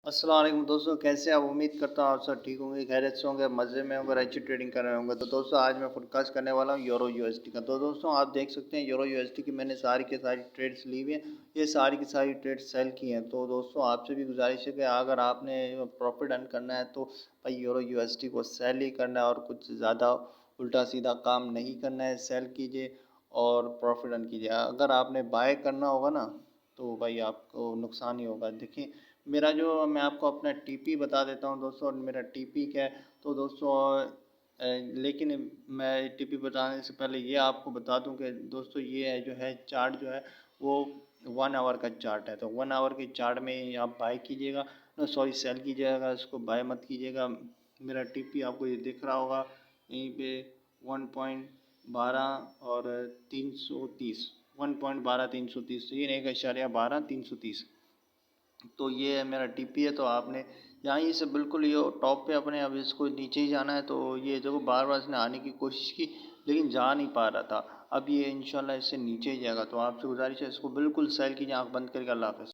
अस्सलाम वालेकुम दोस्तों, कैसे आप? उम्मीद करता हूँ आप सब ठीक होंगे, खैरियत से होंगे, मज़े में होंगे और अच्छी ट्रेडिंग कर रहे होंगे। तो दोस्तों आज मैं फोरकास्ट करने वाला हूँ यूरो यूएसडी का। तो दोस्तों आप देख सकते हैं यूरो यूएसडी की मैंने सारी की सारी ट्रेड्स ली हुई हैं। ये सारी की सारी ट्रेड्स सेल की हैं। तो दोस्तों आपसे भी गुजारिश है कि अगर आपने प्रॉफिट अर्न करना है तो भाई यूरो यूएसडी को सेल ही करना है और कुछ ज़्यादा उल्टा सीधा काम नहीं करना है। सेल कीजिए और प्रॉफिट अर्न कीजिए। अगर आपने बाय करना होगा ना तो भाई आपको नुकसान ही होगा। देखिए मेरा जो मैं आपको अपना टीपी बता देता हूँ दोस्तों, और मेरा टीपी क्या है। तो दोस्तों लेकिन मैं टीपी बताने से पहले ये आपको बता दूं कि दोस्तों ये है जो है चार्ट जो है वो 1 आवर का चार्ट है। तो 1 आवर के चार्ट में आप बाय कीजिएगा, सॉरी सेल कीजिएगा, इसको बाय मत कीजिएगा। मेरा टीपी आपको ये दिख रहा होगा यहीं पे 1.12 और 330, 1.12 330, 3.12 330। तो ये है मेरा टीपी है। तो आपने यहाँ से बिल्कुल ये टॉप पे अपने अब इसको नीचे ही जाना है। तो ये देखो बार बार इसने आने की कोशिश की लेकिन जा नहीं पा रहा था। अब ये इंशाल्लाह इससे नीचे ही जाएगा। तो आपसे गुजारिश है इसको बिल्कुल सेल कीजिए, आँख बंद करके। अल्लाह हाफ़िज़।